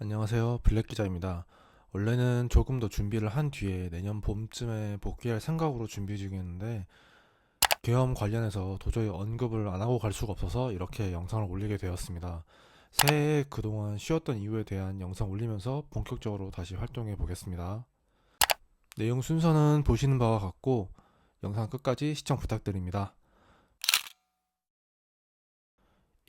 안녕하세요. 블랙 기자입니다. 원래는 조금 더 준비를 한 뒤에 내년 봄쯤에 복귀할 생각으로 준비 중이었는데 계엄 관련해서 도저히 언급을 안 하고 갈 수가 없어서 이렇게 영상을 올리게 되었습니다. 새해에 그동안 쉬었던 이유에 대한 영상 올리면서 본격적으로 다시 활동해 보겠습니다. 내용 순서는 보시는 바와 같고 영상 끝까지 시청 부탁드립니다.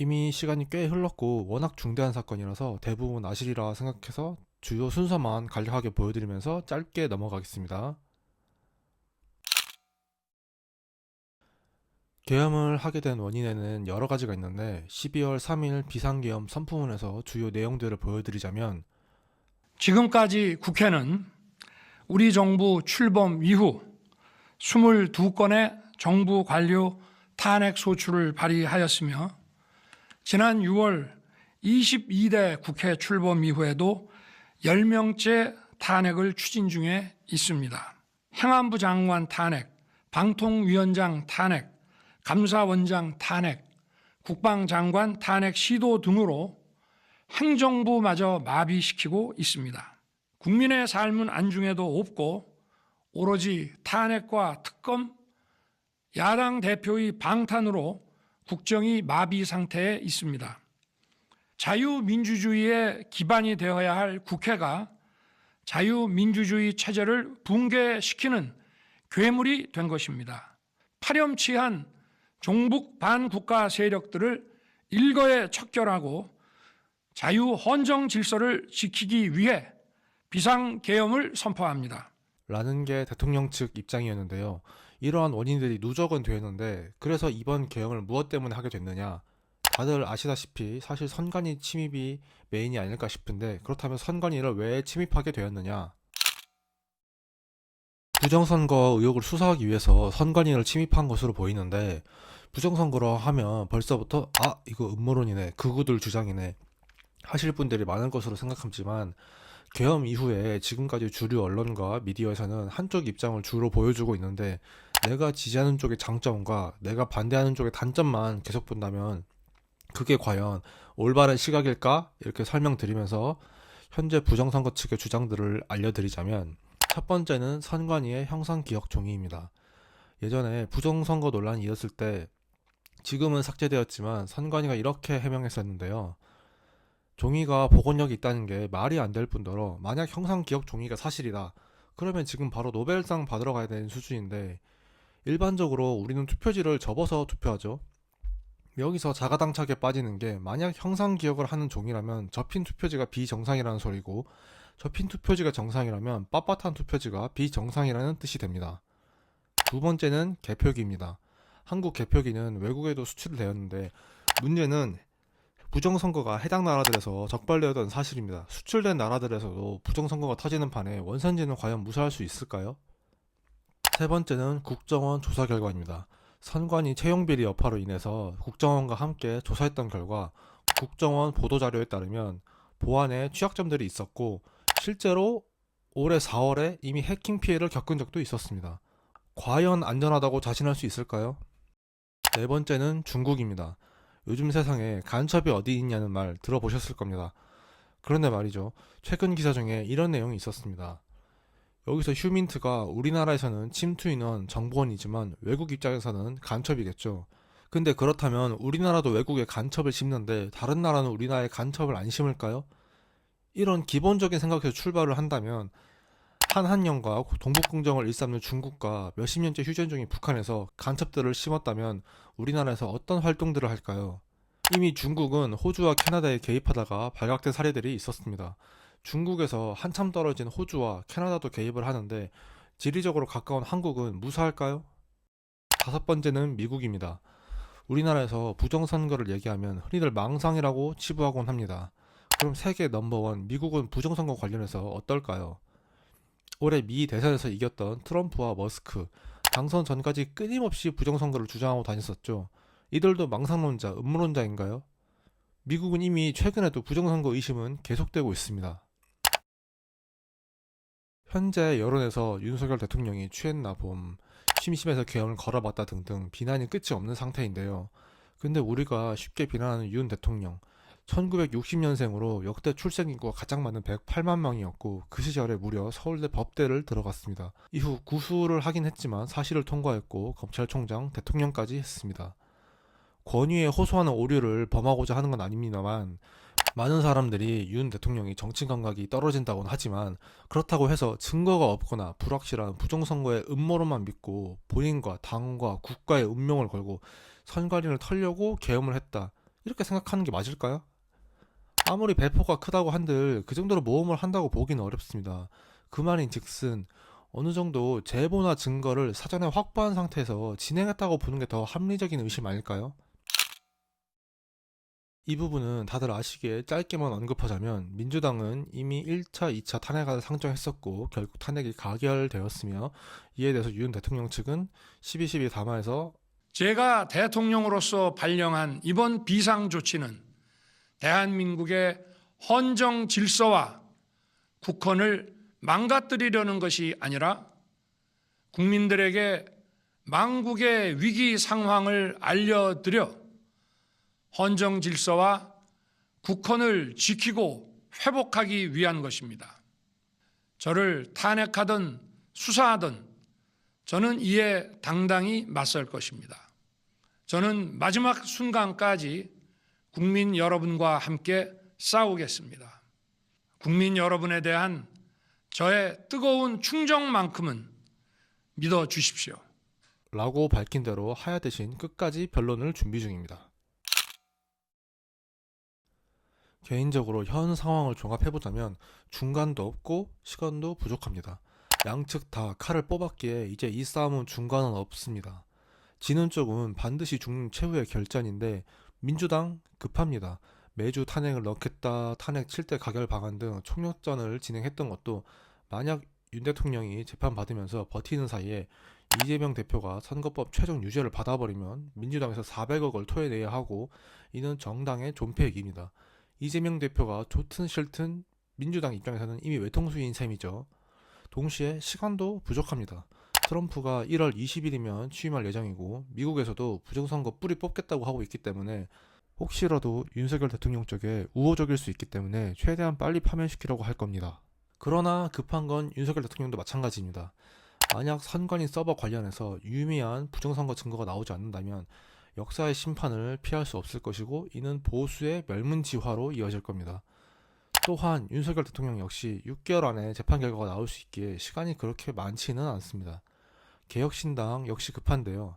이미 시간이 꽤 흘렀고 워낙 중대한 사건이라서 대부분 아시리라 생각해서 주요 순서만 간략하게 보여드리면서 짧게 넘어가겠습니다. 계엄을 하게 된 원인에는 여러 가지가 있는데 12월 3일 비상계엄 선포문에서 주요 내용들을 보여드리자면 지금까지 국회는 우리 정부 출범 이후 22건의 정부 관료 탄핵 소추를 발의하였으며 지난 6월 22대 국회 출범 이후에도 10명째 탄핵을 추진 중에 있습니다. 행안부 장관 탄핵, 방통위원장 탄핵, 감사원장 탄핵, 국방장관 탄핵 시도 등으로 행정부마저 마비시키고 있습니다. 국민의 삶은 안중에도 없고 오로지 탄핵과 특검, 야당 대표의 방탄으로 국정이 마비 상태에 있습니다. 자유민주주의의 기반이 되어야 할 국회가 자유민주주의 체제를 붕괴시키는 괴물이 된 것입니다. 파렴치한 종북 반국가 세력들을 일거에 척결하고 자유헌정 질서를 지키기 위해 비상계엄을 선포합니다. 라는 게 대통령 측 입장이었는데요. 이러한 원인들이 누적은 되었는데 그래서 이번 계엄을 무엇 때문에 하게 됐느냐? 다들 아시다시피 사실 선관위 침입이 메인이 아닐까 싶은데 그렇다면 선관위를 왜 침입하게 되었느냐? 부정선거 의혹을 수사하기 위해서 선관위를 침입한 것으로 보이는데 부정선거로 하면 벌써부터 이거 음모론이네, 극우들 주장이네 하실 분들이 많을 것으로 생각하지만 계엄 이후에 지금까지 주류 언론과 미디어에서는 한쪽 입장을 주로 보여주고 있는데 내가 지지하는 쪽의 장점과 내가 반대하는 쪽의 단점만 계속 본다면 그게 과연 올바른 시각일까? 이렇게 설명드리면서 현재 부정선거 측의 주장들을 알려드리자면 첫 번째는 선관위의 형상기억 종이입니다. 예전에 부정선거 논란이 있었을 때 지금은 삭제되었지만 선관위가 이렇게 해명했었는데요. 종이가 복원력이 있다는 게 말이 안 될 뿐더러 만약 형상기억 종이가 사실이다. 그러면 지금 바로 노벨상 받으러 가야 되는 수준인데 일반적으로 우리는 투표지를 접어서 투표하죠. 여기서 자가당착에 빠지는 게 만약 형상기억을 하는 종이라면 접힌 투표지가 비정상이라는 소리고 접힌 투표지가 정상이라면 빳빳한 투표지가 비정상이라는 뜻이 됩니다. 두 번째는 개표기입니다. 한국 개표기는 외국에도 수출되었는데 문제는 부정선거가 해당 나라들에서 적발되었던 사실입니다. 수출된 나라들에서도 부정선거가 터지는 판에 원산지는 과연 무사할 수 있을까요? 세 번째는 국정원 조사 결과입니다. 선관위 채용비리 여파로 인해서 국정원과 함께 조사했던 결과 국정원 보도자료에 따르면 보안에 취약점들이 있었고 실제로 올해 4월에 이미 해킹 피해를 겪은 적도 있었습니다. 과연 안전하다고 자신할 수 있을까요? 네 번째는 중국입니다. 요즘 세상에 간첩이 어디 있냐는 말 들어보셨을 겁니다. 그런데 말이죠. 최근 기사 중에 이런 내용이 있었습니다. 여기서 휴민트가 우리나라에서는 침투 인원 정보원이지만 외국 입장에서는 간첩이겠죠. 근데 그렇다면 우리나라도 외국에 간첩을 심는데 다른 나라는 우리나라에 간첩을 안 심을까요? 이런 기본적인 생각에서 출발을 한다면 한한령과 동북공정을 일삼는 중국과 몇십 년째 휴전 중인 북한에서 간첩들을 심었다면 우리나라에서 어떤 활동들을 할까요? 이미 중국은 호주와 캐나다에 개입하다가 발각된 사례들이 있었습니다. 중국에서 한참 떨어진 호주와 캐나다도 개입을 하는데 지리적으로 가까운 한국은 무사할까요? 다섯 번째는 미국입니다. 우리나라에서 부정선거를 얘기하면 흔히들 망상이라고 치부하곤 합니다. 그럼 세계 넘버원 미국은 부정선거 관련해서 어떨까요? 올해 미 대선에서 이겼던 트럼프와 머스크, 당선 전까지 끊임없이 부정선거를 주장하고 다녔었죠. 이들도 망상론자, 음모론자인가요? 미국은 이미 최근에도 부정선거 의심은 계속되고 있습니다. 현재 여론에서 윤석열 대통령이 취했나 봄, 심심해서 계엄을 걸어봤다 등등 비난이 끝이 없는 상태인데요. 근데 우리가 쉽게 비난하는 윤 대통령, 1960년생으로 역대 출생 인구가 가장 많은 108만 명이었고 그 시절에 무려 서울대 법대를 들어갔습니다. 이후 구수를 하긴 했지만 사실을 통과했고 검찰총장, 대통령까지 했습니다. 권위에 호소하는 오류를 범하고자 하는 건 아닙니다만 많은 사람들이 윤 대통령이 정치 감각이 떨어진다고는 하지만 그렇다고 해서 증거가 없거나 불확실한 부정선거의 음모론만 믿고 본인과 당과 국가의 운명을 걸고 선관위를 털려고 계엄을 했다. 이렇게 생각하는 게 맞을까요? 아무리 배포가 크다고 한들 그 정도로 모험을 한다고 보기는 어렵습니다. 그 말인즉슨 어느 정도 제보나 증거를 사전에 확보한 상태에서 진행했다고 보는 게 더 합리적인 의심 아닐까요? 이 부분은 다들 아시기에 짧게만 언급하자면 민주당은 이미 1차, 2차 탄핵안을 상정했었고 결국 탄핵이 가결되었으며 이에 대해서 윤 대통령 측은 12.12 담화에서 제가 대통령으로서 발령한 이번 비상조치는 대한민국의 헌정 질서와 국헌을 망가뜨리려는 것이 아니라 국민들에게 망국의 위기 상황을 알려드려 헌정 질서와 국헌을 지키고 회복하기 위한 것입니다. 저를 탄핵하든 수사하든 저는 이에 당당히 맞설 것입니다. 저는 마지막 순간까지 국민 여러분과 함께 싸우겠습니다. 국민 여러분에 대한 저의 뜨거운 충정만큼은 믿어주십시오. 라고 밝힌 대로 하야 대신 끝까지 변론을 준비 중입니다. 개인적으로 현 상황을 종합해보자면 중간도 없고 시간도 부족합니다. 양측 다 칼을 뽑았기에 이제 이 싸움은 중간은 없습니다. 지는 쪽은 반드시 죽는 최후의 결전인데 민주당 급합니다. 매주 탄핵을 넣겠다, 탄핵 칠 때 가결 방안 등 총력전을 진행했던 것도 만약 윤 대통령이 재판받으면서 버티는 사이에 이재명 대표가 선거법 최종 유죄를 받아버리면 민주당에서 400억을 토해내야 하고 이는 정당의 존폐이익입니다. 이재명 대표가 좋든 싫든 민주당 입장에서는 이미 외통수인 셈이죠. 동시에 시간도 부족합니다. 트럼프가 1월 20일이면 취임할 예정이고 미국에서도 부정선거 뿌리 뽑겠다고 하고 있기 때문에 혹시라도 윤석열 대통령 쪽에 우호적일 수 있기 때문에 최대한 빨리 파면시키려고 할 겁니다. 그러나 급한 건 윤석열 대통령도 마찬가지입니다. 만약 선관위 서버 관련해서 유의미한 부정선거 증거가 나오지 않는다면 역사의 심판을 피할 수 없을 것이고 이는 보수의 멸문지화로 이어질 겁니다. 또한 윤석열 대통령 역시 6개월 안에 재판 결과가 나올 수 있기에 시간이 그렇게 많지는 않습니다. 개혁신당 역시 급한데요.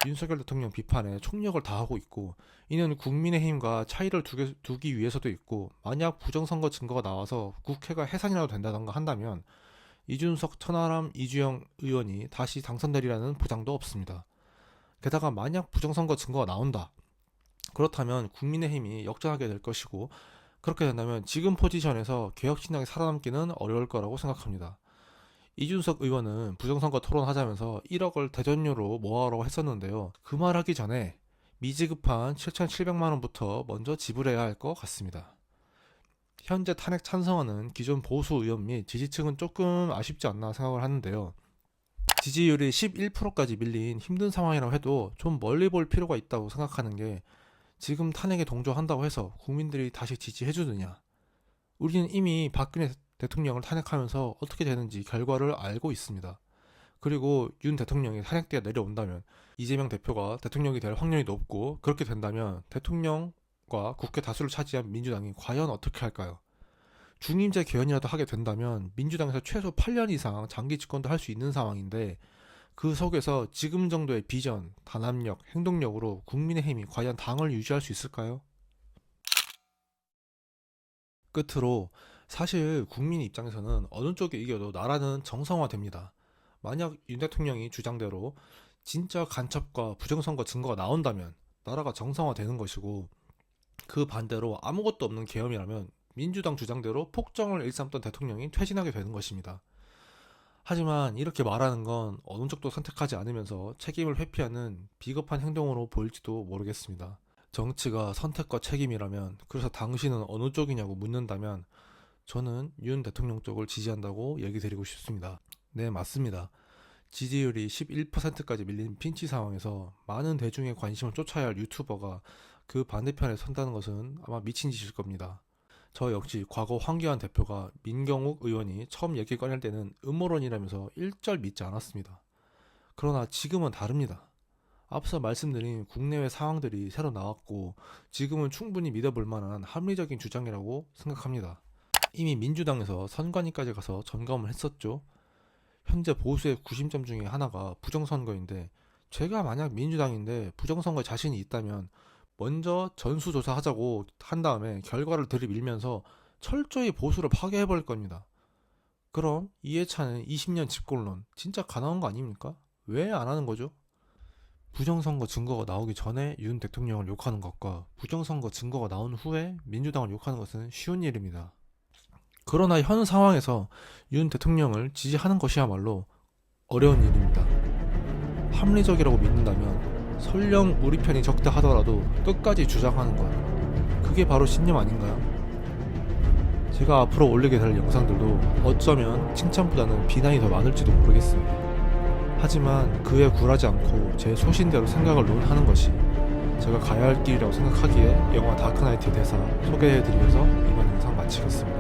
윤석열 대통령 비판에 총력을 다하고 있고 이는 국민의힘과 차이를 두기 위해서도 있고 만약 부정선거 증거가 나와서 국회가 해산이라도 된다던가 한다면 이준석, 천하람, 이주영 의원이 다시 당선되리라는 보장도 없습니다. 게다가 만약 부정선거 증거가 나온다. 그렇다면 국민의힘이 역전하게 될 것이고 그렇게 된다면 지금 포지션에서 개혁신당이 살아남기는 어려울 거라고 생각합니다. 이준석 의원은 부정선거 토론하자면서 1억을 대전료로 모아오라고 했었는데요. 그 말하기 전에 미지급한 7,700만 원부터 먼저 지불해야 할 것 같습니다. 현재 탄핵 찬성하는 기존 보수 의원 및 지지층은 조금 아쉽지 않나 생각을 하는데요. 지지율이 11%까지 밀린 힘든 상황이라고 해도 좀 멀리 볼 필요가 있다고 생각하는 게 지금 탄핵에 동조한다고 해서 국민들이 다시 지지해주느냐. 우리는 이미 박근혜 대통령을 탄핵하면서 어떻게 되는지 결과를 알고 있습니다. 그리고 윤 대통령이 탄핵되어 내려온다면 이재명 대표가 대통령이 될 확률이 높고 그렇게 된다면 대통령과 국회 다수를 차지한 민주당이 과연 어떻게 할까요? 중임제 개헌이라도 하게 된다면 민주당에서 최소 8년 이상 장기 집권도 할 수 있는 상황인데 그 속에서 지금 정도의 비전, 단합력, 행동력으로 국민의힘이 과연 당을 유지할 수 있을까요? 끝으로 사실 국민 입장에서는 어느 쪽이 이겨도 나라는 정상화됩니다. 만약 윤 대통령이 주장대로 진짜 간첩과 부정선거 증거가 나온다면 나라가 정상화되는 것이고 그 반대로 아무것도 없는 계엄이라면 민주당 주장대로 폭정을 일삼던 대통령이 퇴진하게 되는 것입니다. 하지만 이렇게 말하는 건 어느 쪽도 선택하지 않으면서 책임을 회피하는 비겁한 행동으로 보일지도 모르겠습니다. 정치가 선택과 책임이라면 그래서 당신은 어느 쪽이냐고 묻는다면 저는 윤 대통령 쪽을 지지한다고 얘기 드리고 싶습니다. 네, 맞습니다. 지지율이 11%까지 밀린 핀치 상황에서 많은 대중의 관심을 쫓아야 할 유튜버가 그 반대편에 선다는 것은 아마 미친 짓일 겁니다. 저 역시 과거 황교안 대표가 민경욱 의원이 처음 얘기 꺼낼 때는 음모론이라면서 일절 믿지 않았습니다. 그러나 지금은 다릅니다. 앞서 말씀드린 국내외 상황들이 새로 나왔고 지금은 충분히 믿어볼 만한 합리적인 주장이라고 생각합니다. 이미 민주당에서 선관위까지 가서 점검을 했었죠. 현재 보수의 구심점 중에 하나가 부정선거인데 제가 만약 민주당인데 부정선거에 자신이 있다면 먼저 전수조사하자고 한 다음에 결과를 들이밀면서 철저히 보수를 파괴해버릴 겁니다. 그럼 이해찬은 20년 집권론 진짜 가능한 거 아닙니까? 왜 안 하는 거죠? 부정선거 증거가 나오기 전에 윤 대통령을 욕하는 것과 부정선거 증거가 나온 후에 민주당을 욕하는 것은 쉬운 일입니다. 그러나 현 상황에서 윤 대통령을 지지하는 것이야말로 어려운 일입니다. 합리적이라고 믿는다면 설령 우리 편이 적다 하더라도 끝까지 주장하는 것, 그게 바로 신념 아닌가요? 제가 앞으로 올리게 될 영상들도 어쩌면 칭찬보다는 비난이 더 많을지도 모르겠습니다. 하지만 그에 굴하지 않고 제 소신대로 생각을 논하는 것이 제가 가야 할 길이라고 생각하기에 영화 다크나이트 대사 소개해드리면서 이번 영상 마치겠습니다.